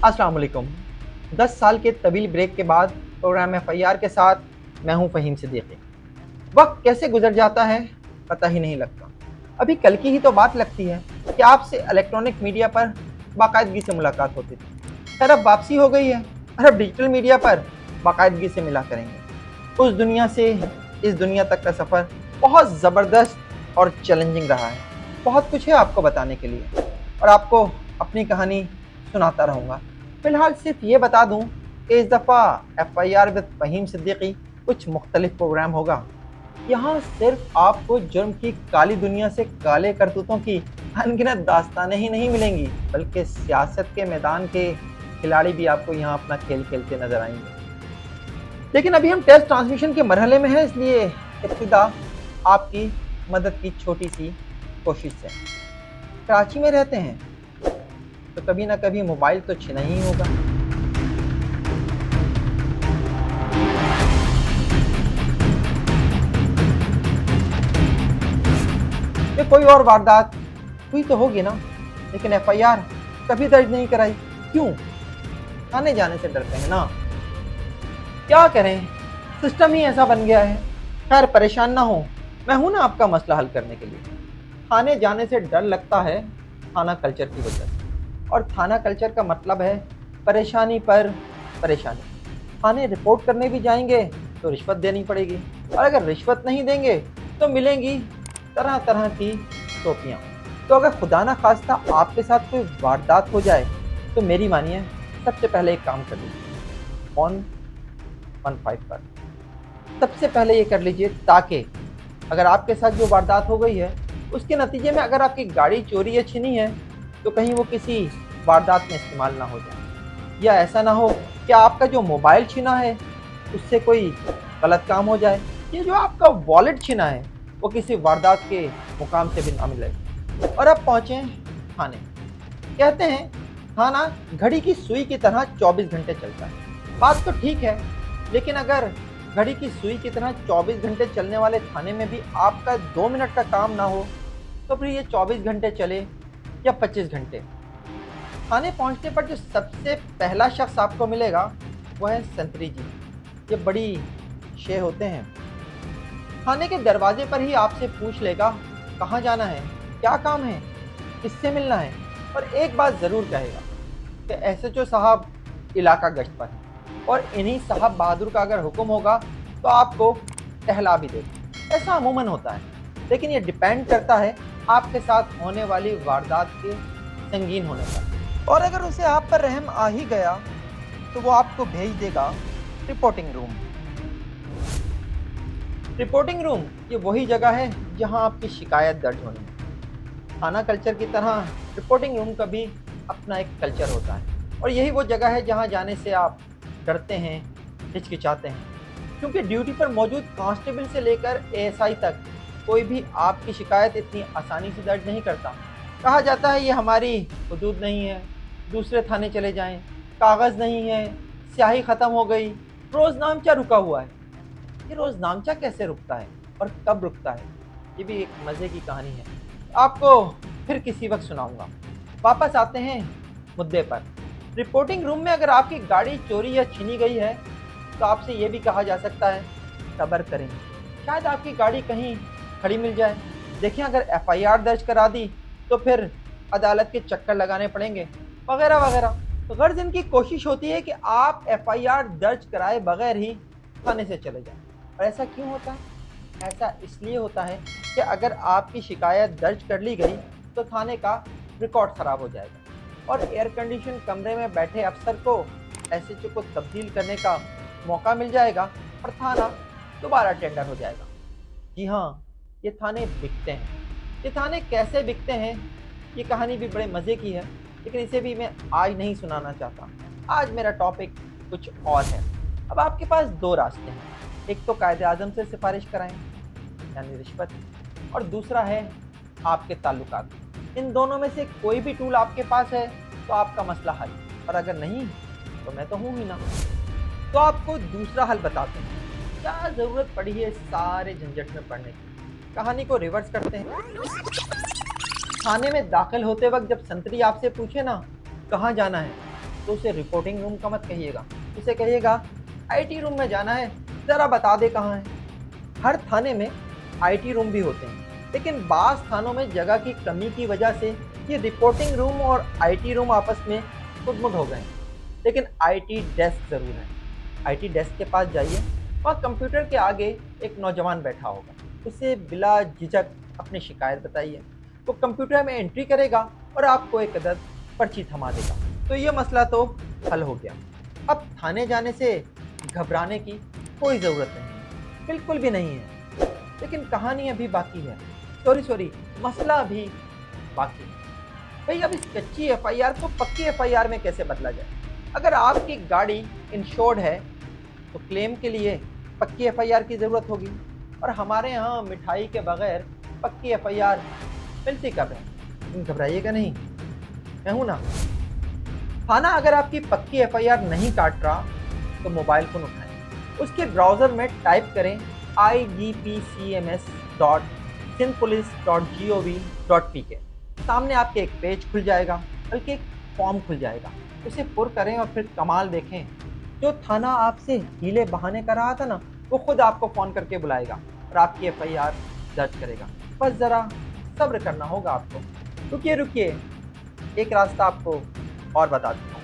अस्सलाम वालेकुम। 10 साल के तवील ब्रेक के बाद प्रोग्राम एफआईआर के साथ मैं हूं फ़हीम सिद्दीकी। वक्त कैसे गुजर जाता है पता ही नहीं लगता। अभी कल की ही तो बात लगती है कि आपसे इलेक्ट्रॉनिक मीडिया पर बाकायदगी से मुलाकात होती थी। खैर अब वापसी हो गई है और अब डिजिटल मीडिया पर बाकायदगी से मिला करेंगे। उस दुनिया से इस दुनिया तक का सफ़र बहुत ज़बरदस्त और चैलेंजिंग रहा है। बहुत कुछ है आपको बताने के लिए और आपको अपनी कहानी सुनाता रहूँगा। फ़िलहाल सिर्फ ये बता दूँ कि इस दफ़ा एफआईआर विद फ़हीम सिद्दीकी कुछ मुख्तलिफ प्रोग्राम होगा। यहाँ सिर्फ आपको जुर्म की काली दुनिया से काले करतूतों की अनगिनत दास्तानें ही नहीं मिलेंगी, बल्कि सियासत के मैदान के खिलाड़ी भी आपको यहाँ अपना खेल खेलते नजर आएंगे। लेकिन अभी हम टेस्ट ट्रांसमिशन के मरहले में हैं, इसलिए इब्तिदा आपकी मदद की छोटी सी कोशिश से। कराची में रहते हैं तो कभी ना कभी मोबाइल तो छीना ही होगा। ये कोई और वारदात हुई तो होगी ना, लेकिन एफआईआर कभी दर्ज नहीं कराई। क्यों? थाने जाने से डरते हैं ना। क्या करें, सिस्टम ही ऐसा बन गया है। खैर परेशान ना हो, मैं हूं ना आपका मसला हल करने के लिए। थाने जाने से डर लगता है थाना कल्चर की वजह से, और थाना कल्चर का मतलब है परेशानी पर परेशानी। थाने रिपोर्ट करने भी जाएंगे तो रिश्वत देनी पड़ेगी, और अगर रिश्वत नहीं देंगे तो मिलेंगी तरह तरह की टोपियाँ। तो अगर खुदा ना खास्ता आपके साथ कोई वारदात हो जाए तो मेरी मानिए सबसे पहले एक काम कर लीजिए, फ़ोन 15 पर सबसे पहले ये कर लीजिए, ताकि अगर आपके साथ जो वारदात हो गई है उसके नतीजे में अगर आपकी गाड़ी चोरी या छीनी है तो कहीं वो किसी वारदात में इस्तेमाल ना हो जाए, या ऐसा ना हो कि आपका जो मोबाइल छीना है उससे कोई गलत काम हो जाए, ये जो आपका वॉलेट छीना है वो किसी वारदात के मुकाम से भी ना मिले। और अब पहुँचे थाने। कहते हैं थाना घड़ी की सुई की तरह 24 घंटे चलता है। बात तो ठीक है, लेकिन अगर घड़ी की सुई की तरह 24 घंटे चलने वाले थाने में भी आपका 2 मिनट का काम ना हो तो फिर ये 24 घंटे चले या 25 घंटे। थाने पहुंचने पर जो सबसे पहला शख्स आपको मिलेगा वह है संतरी जी। ये बड़ी शे होते हैं। थाने के दरवाजे पर ही आपसे पूछ लेगा कहाँ जाना है, क्या काम है, किससे मिलना है, और एक बात ज़रूर कहेगा कि एसएचओ साहब इलाका गश्त पर हैं, और इन्हीं साहब बहादुर का अगर हुक्म होगा तो आपको टहला भी देगा। ऐसा अमूमन होता है, लेकिन ये डिपेंड करता है आपके साथ होने वाली वारदात के संगीन होने पर। और अगर उसे आप पर रहम आ ही गया तो वो आपको भेज देगा रिपोर्टिंग रूम। रिपोर्टिंग रूम ये वही जगह है जहां आपकी शिकायत दर्ज होनी है। थाना कल्चर की तरह रिपोर्टिंग रूम का भी अपना एक कल्चर होता है, और यही वो जगह है जहां जाने से आप डरते हैं, हिचकिचाते हैं, क्योंकि ड्यूटी पर मौजूद कांस्टेबल से लेकर एएसआई तक कोई भी आपकी शिकायत इतनी आसानी से दर्ज नहीं करता। कहा जाता है ये हमारी हुदूद नहीं है, दूसरे थाने चले जाएं, कागज़ नहीं है, स्याही ख़त्म हो गई, रोज़नामचा रुका हुआ है। ये रोज़नामचा कैसे रुकता है और कब रुकता है, ये भी एक मज़े की कहानी है, आपको फिर किसी वक्त सुनाऊंगा। वापस आते हैं मुद्दे पर। रिपोर्टिंग रूम में अगर आपकी गाड़ी चोरी या छीनी गई है तो आपसे ये भी कहा जा सकता है सब्र करें, शायद आपकी गाड़ी कहीं खड़ी मिल जाए। देखें अगर एफआईआर दर्ज करा दी तो फिर अदालत के चक्कर लगाने पड़ेंगे वगैरह वगैरह। तो गर्ज इनकी कोशिश होती है कि आप एफआईआर दर्ज कराए बगैर ही थाने से चले जाएं। और ऐसा क्यों होता है? ऐसा इसलिए होता है कि अगर आपकी शिकायत दर्ज कर ली गई तो थाने का रिकॉर्ड ख़राब हो जाएगा, और एयर कंडीशन कमरे में बैठे अफसर को एसएचओ को तब्दील करने का मौका मिल जाएगा और थाना दोबारा टेंडर हो जाएगा। जी हाँ, ये थाने बिकते हैं। ये थाने कैसे बिकते हैं, ये कहानी भी बड़े मज़े की है, लेकिन इसे भी मैं आज नहीं सुनाना चाहता। आज मेरा टॉपिक कुछ और है। अब आपके पास दो रास्ते हैं, एक तो कायदे आज़म से सिफारिश कराएं यानी रिश्वत, और दूसरा है आपके ताल्लुकात। इन दोनों में से कोई भी टूल आपके पास है तो आपका मसला हल, और अगर नहीं तो मैं तो हूँ ही ना। तो आपको दूसरा हल बताते हैं। क्या ज़रूरत पड़ी है सारे झंझट में पड़ने की। कहानी को रिवर्स करते हैं। थाने में दाखिल होते वक्त जब संतरी आपसे पूछे ना कहाँ जाना है तो उसे रिपोर्टिंग रूम का मत कहिएगा, उसे कहिएगा आईटी रूम में जाना है, ज़रा बता दे कहाँ है। हर थाने में आईटी रूम भी होते हैं, लेकिन बाज़ थानों में जगह की कमी की वजह से ये रिपोर्टिंग रूम और आईटी रूम आपस में खुदमुद हो गए हैं। लेकिन आईटी डेस्क ज़रूर है। आईटी डेस्क के पास जाइए, वहाँ कंप्यूटर के आगे एक नौजवान बैठा होगा। उसे बिला झिझक अपनी शिकायत बताइए, वो कंप्यूटर में एंट्री करेगा और आपको एक अदद पर्ची थमा देगा। तो ये मसला तो हल हो गया। अब थाने जाने से घबराने की कोई ज़रूरत नहीं, बिल्कुल भी नहीं है। लेकिन कहानी अभी बाकी है, सॉरी मसला अभी बाकी है। भाई अब इस कच्ची एफआईआर को पक्की एफआईआर में कैसे बदला जाए? अगर आपकी गाड़ी इंश्योर्ड है तो क्लेम के लिए पक्की एफआईआर की ज़रूरत होगी, और हमारे यहाँ मिठाई के बगैर पक्की एफआईआर मिलती कब है? तुम घबराइएगा नहीं, मैं हूँ ना। थाना अगर आपकी पक्की एफआईआर नहीं काट रहा तो मोबाइल फ़ोन उठाएं, उसके ब्राउज़र में टाइप करें igpcms.sindhpolice.gov.pk। सामने आपके एक पेज खुल जाएगा, बल्कि एक फॉर्म खुल जाएगा। उसे पुर करें और फिर कमाल देखें, जो थाना आपसे हीले बहाने कर रहा था ना, वो खुद आपको फ़ोन करके बुलाएगा और आपकी एफआईआर दर्ज करेगा। बस ज़रा सब्र करना होगा आपको। रुकिए, एक रास्ता आपको और बता देता हूँ।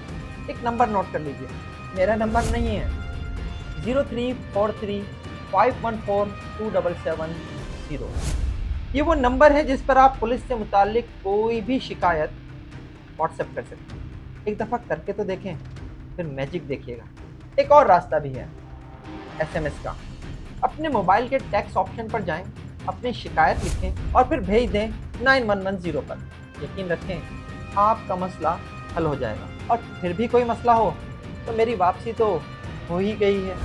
एक नंबर नोट कर लीजिए, मेरा नंबर नहीं है, 0343514270। ये वो नंबर है जिस पर आप पुलिस से मुताल्लिक कोई भी शिकायत व्हाट्सएप कर सकते हैं। एक दफ़ा करके तो देखें, फिर मैजिक देखिएगा। एक और रास्ता भी है, एसएमएस का। अपने मोबाइल के टेक्स्ट ऑप्शन पर जाएं, अपनी शिकायत लिखें और फिर भेज दें 9110 पर। यकीन रखें, आपका मसला हल हो जाएगा। और फिर भी कोई मसला हो तो मेरी वापसी तो हो ही गई है।